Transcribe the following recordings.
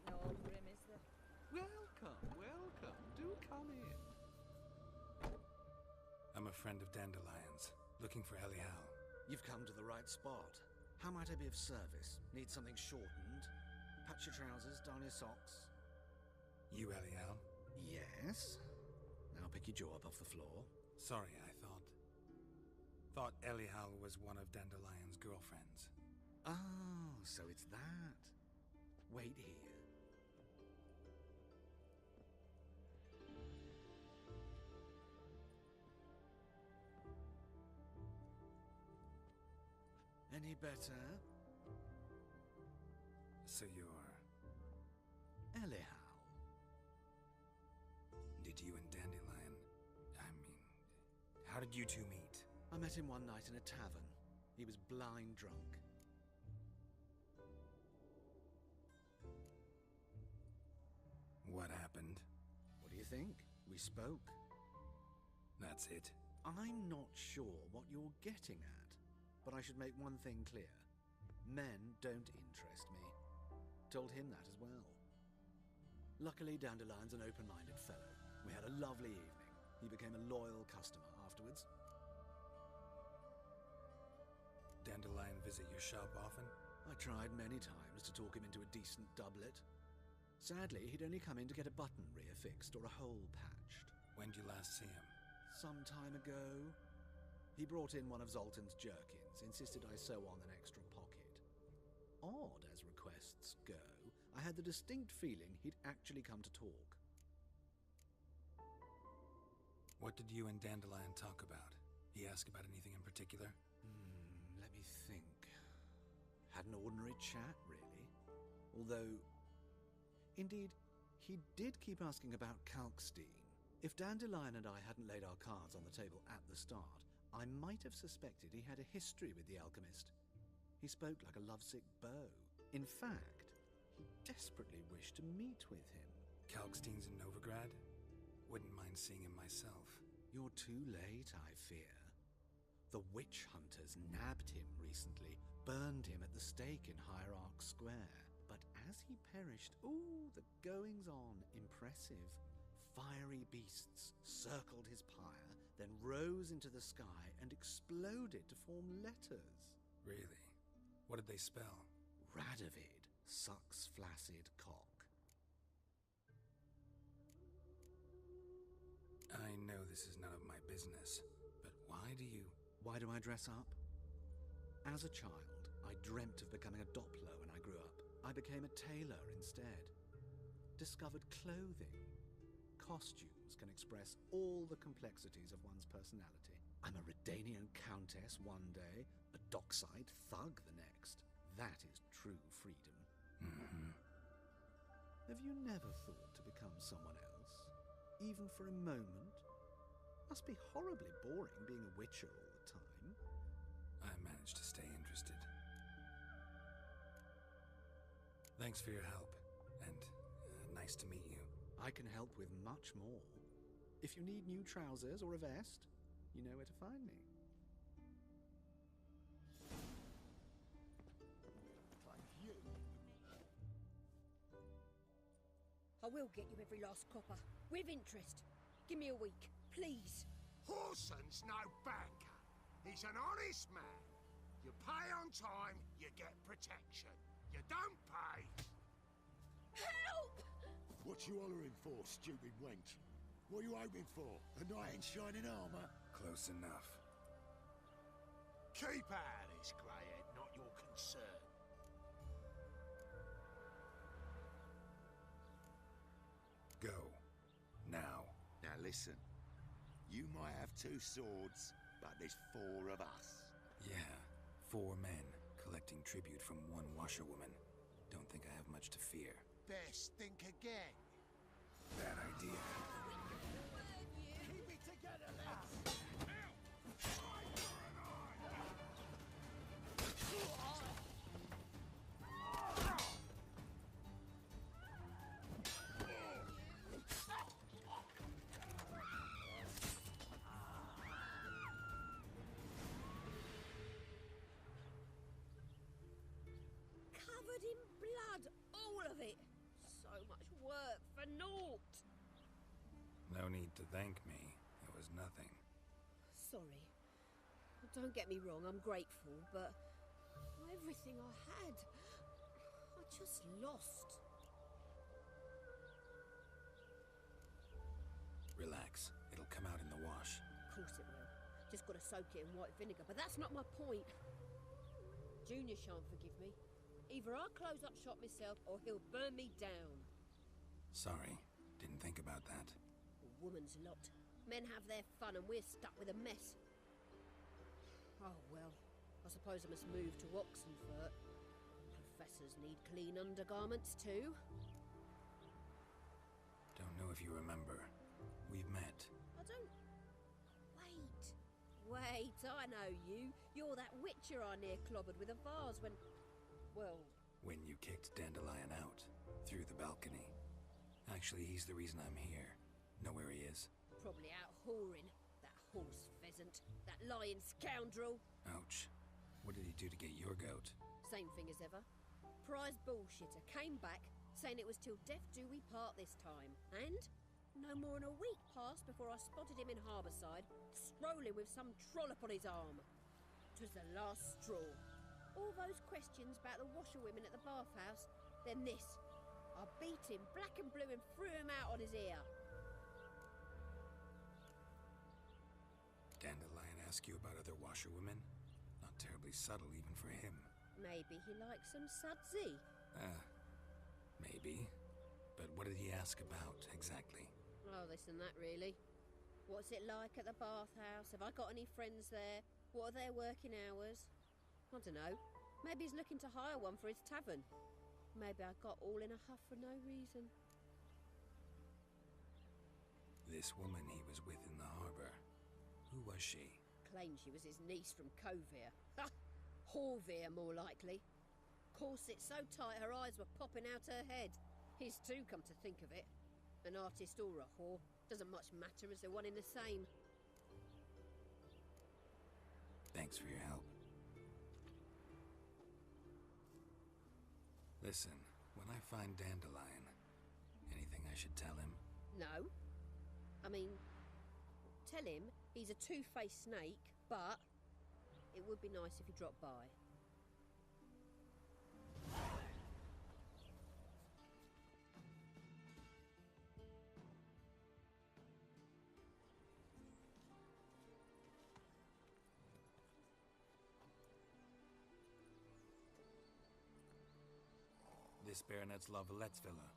ain't no hope for him, is there? Welcome, welcome. Do come in. I'm a friend of Dandelion's, looking for Elial. You've come to the right spot. How might I be of service? Need something shortened? Patch your trousers, darn your socks. You Elial? Yes. Now pick your jaw up off the floor. Sorry, I thought Elial was one of Dandelion's girlfriends. Oh, so it's that. Wait here. Any better? So you're... Elial. Did you and Dandelion... how did you two meet? I met him one night in a tavern. He was blind drunk. What happened? What do you think? We spoke. That's it? I'm not sure what you're getting at, but I should make one thing clear. Men don't interest me. Told him that as well. Luckily, Dandelion's an open-minded fellow. We had a lovely evening. He became a loyal customer afterwards. Dandelion visit your shop often? I tried many times to talk him into a decent doublet. Sadly, he'd only come in to get a button reaffixed or a hole patched. When'd you last see him? Some time ago. He brought in one of Zoltan's jerkins, insisted I sew on an extra pocket. Odd as requests go, I had the distinct feeling he'd actually come to talk. What did you and Dandelion talk about? He ask about anything in particular? Let me think. Had an ordinary chat, really. Although... Indeed, he did keep asking about Kalkstein. If Dandelion and I hadn't laid our cards on the table at the start, I might have suspected he had a history with the alchemist. He spoke like a lovesick beau. In fact, he desperately wished to meet with him. Kalkstein's in Novigrad? Wouldn't mind seeing him myself. You're too late, I fear. The witch hunters nabbed him recently, burned him at the stake in Hierarch Square. But as he perished, the goings-on, impressive. Fiery beasts circled his pyre, then rose into the sky and exploded to form letters. Really? What did they spell? Radovid sucks flaccid cock. I know this is none of my business, but why do I dress up? As a child, I dreamt of becoming a Doppler when I grew up. I became a tailor instead. Discovered clothing. Costumes can express all the complexities of one's personality. I'm a Redanian countess one day, a dockside thug the next. That is true freedom. Mm-hmm. Have you never thought to become someone else? Even for a moment? Must be horribly boring being a witcher all the time. I managed to stay interested. Thanks for your help, and nice to meet you. I can help with much more. If you need new trousers or a vest, you know where to find me. Thank you. I will get you every last copper, with interest. Give me a week, please. Horson's no banker. He's an honest man. You pay on time, you get protection. You don't pay. Help! What you hollering for, stupid wench? What are you hoping for? A knight in shining armour? Close enough. Keep out of this, greyhead, not your concern. Go. Now. Now listen. You might have 2 swords, but there's 4 of us. Yeah, 4 men collecting tribute from 1 washerwoman. Don't think I have much to fear. Best think again. Bad idea. Keep it together, lads. Covered in blood, all of it. much work for naught. No need to thank me. It was nothing. Sorry. Don't get me wrong, I'm grateful, but everything I had, I just lost. Relax. It'll come out in the wash. Of course it will. Just gotta soak it in white vinegar, but that's not my point. Junior shan't forgive me. Either I'll close up shop myself or he'll burn me down. Sorry. Didn't think about that. A woman's lot. Men have their fun and we're stuck with a mess. Oh well, I suppose I must move to Oxenfurt. Professors need clean undergarments too. Don't know if you remember. We've met. I don't... Wait, I know you. You're that witcher I near clobbered with a vase when... Well... When you kicked Dandelion out. Through the balcony. Actually, he's the reason I'm here. Know where he is? Probably out whoring. That horse pheasant. That lying scoundrel. Ouch. What did he do to get your goat? Same thing as ever. Prize bullshitter came back, saying it was till death do we part this time. And no more than a week passed before I spotted him in Harbourside, strolling with some trollop on his arm. 'Twas the last straw. All those questions about the washerwomen at the bathhouse, then this. I beat him black and blue and threw him out on his ear. Dandelion ask you about other washerwomen? Not terribly subtle even for him. Maybe he likes some sudsy. Maybe. But what did he ask about, exactly? Oh, this and that, really. What's it like at the bathhouse? Have I got any friends there? What are their working hours? I don't know. Maybe he's looking to hire one for his tavern. Maybe I got all in a huff for no reason. This woman he was with in the harbour. Who was she? Claimed she was his niece from Kovir. Ha! Horvir, more likely. Corset so tight her eyes were popping out her head. His too, come to think of it. An artist or a whore. Doesn't much matter as they're one in the same. Thanks for your help. Listen, when I find Dandelion, anything I should tell him? No. I mean, tell him he's a two-faced snake, but it would be nice if he dropped by. This Baronet's La Vallette's villa.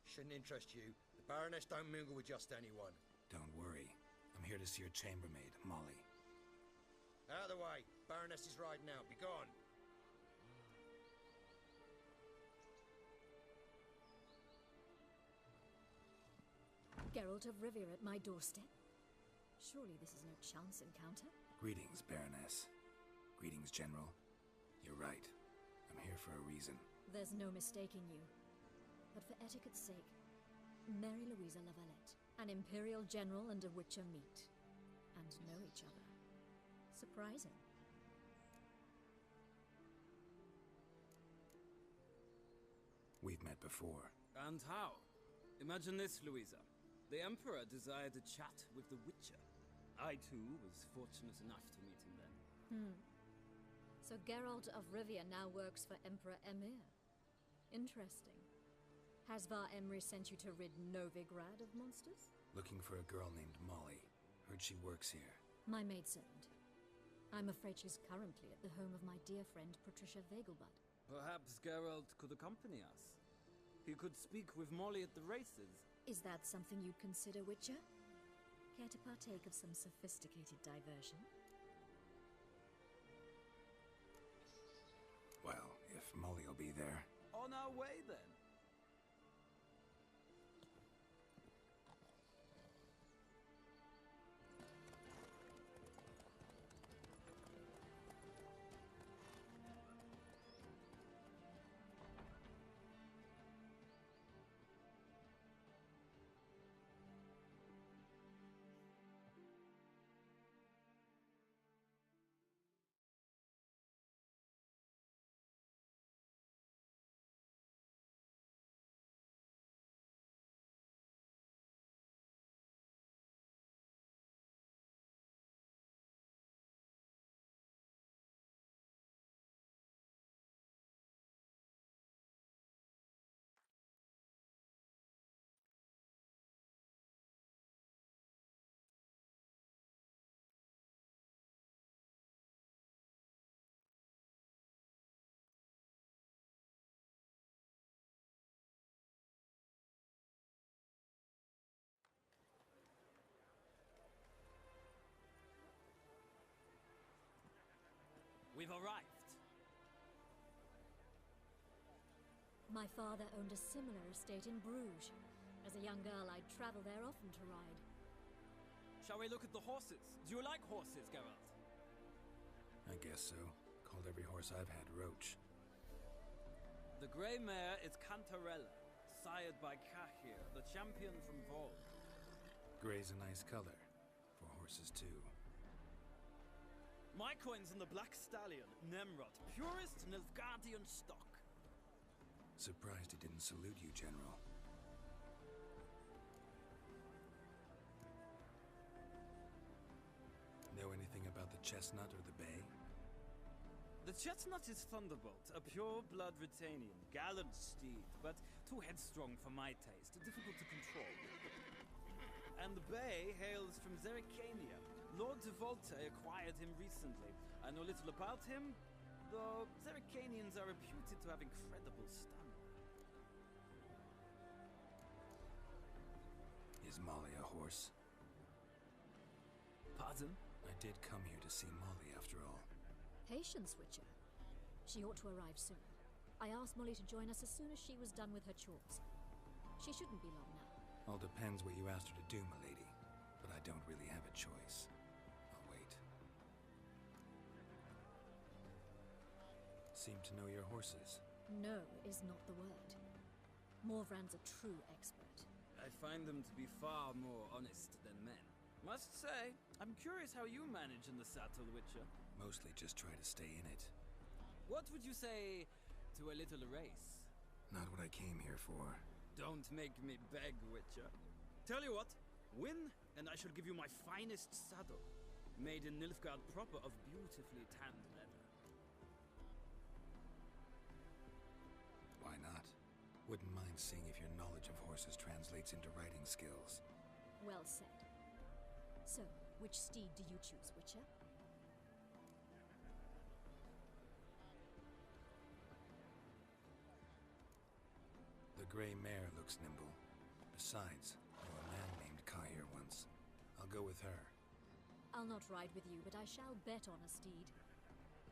Shouldn't interest you. The Baroness don't mingle with just anyone. Don't worry. I'm here to see your chambermaid, Molly. Out of the way. Baroness is riding out. Be gone. Geralt of Rivia at my doorstep? Surely this is no chance encounter? Greetings, Baroness. Greetings, General. You're right. I'm here for a reason. There's no mistaking you. But for etiquette's sake, Mary Louisa La Valette, an Imperial General and a Witcher meet, and know each other. Surprising. We've met before. And how? Imagine this, Louisa. The Emperor desired a chat with the Witcher. I, too, was fortunate enough to meet him then. So Geralt of Rivia now works for Emperor Emir. Interesting. Has Var Emry sent you to rid Novigrad of monsters? Looking for a girl named Molly. Heard she works here. My maidservant. I'm afraid she's currently at the home of my dear friend Patricia Vegelbud. Perhaps Geralt could accompany us. He could speak with Molly at the races. Is that something you'd consider, Witcher? Care to partake of some sophisticated diversion? Well, if Molly will be there. On our way, then. we've arrived. My father owned a similar estate in Bruges. As a young girl, I'd travel there often to ride. Shall we look at the horses? Do you like horses, Geralt? I guess so. Called every horse I've had Roach. The grey mare is Cantarella, sired by Cahir, the champion from Vol. Grey's a nice color. For horses, too. My coin's in the black stallion, Nemrod, purest Nilfgaardian stock. Surprised he didn't salute you, General. Know anything about the chestnut or the bay? The chestnut is Thunderbolt, a pure-blood Retanian, gallant steed, but too headstrong for my taste, difficult to control. And the bay hails from Zerrikania. Lord de Volta acquired him recently. I know little about him, though Zerrikanians are reputed to have incredible stamina. Is Molly a horse? Pardon? I did come here to see Molly, after all. Patience, Witcher. She ought to arrive soon. I asked Molly to join us as soon as she was done with her chores. She shouldn't be long now. All depends what you asked her to do, milady. But I don't really have a choice. I'll wait. Seem to know your horses. No is not the word. Morvran's a true expert. I find them to be far more honest than men. Must say, I'm curious how you manage in the saddle, Witcher. Mostly just try to stay in it. What would you say to a little race? Not what I came here for. Don't make me beg, Witcher. Tell you what, win, and I shall give you my finest saddle. Made in Nilfgaard proper of beautifully tanned leather. Why not? Wouldn't mind seeing if your knowledge of horses translates into riding skills. Well said. So, which steed do you choose, Witcher? The grey mare looks nimble. Besides, I knew a man named Cahir once. I'll go with her. I'll not ride with you, but I shall bet on a steed.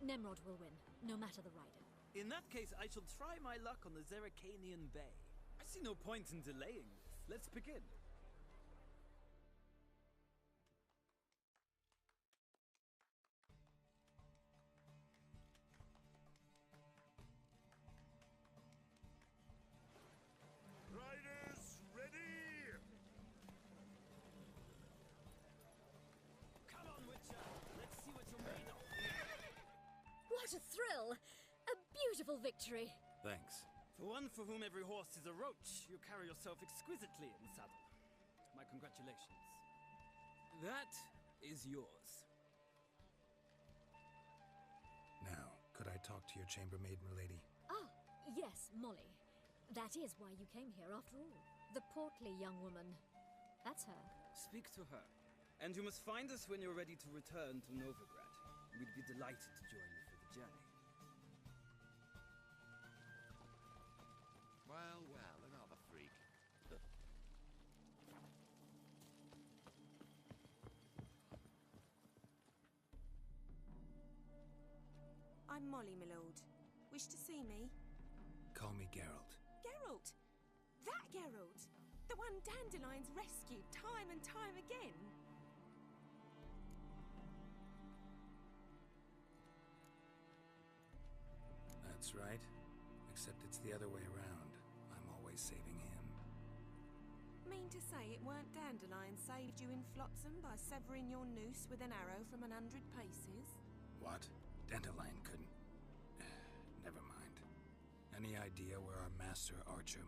Nemrod will win, no matter the rider. In that case, I shall try my luck on the Zerrikanian Bay. I see no point in delaying this. Let's begin. Riders, ready! Come on, Witcher. Let's see what you're made of. What a thrill! A beautiful victory! Thanks. For one for whom every horse is a roach, you carry yourself exquisitely in saddle. My congratulations. That is yours. Now, could I talk to your chambermaid, milady? Ah, yes, Molly. That is why you came here after all. The portly young woman. That's her. Speak to her. And you must find us when you're ready to return to Novigrad. We'd be delighted to join you for the journey. Well, well, another freak. I'm Molly, my lord. Wish to see me? Call me Geralt. Geralt! That Geralt! The one Dandelion's rescued time and time again! That's right. Except it's the other way around. I'm always saving him. Mean to say it weren't Dandelion saved you in Flotsam by severing your noose with an arrow from 100 paces? What? Dandelion couldn't. Never mind. Any idea where our master archer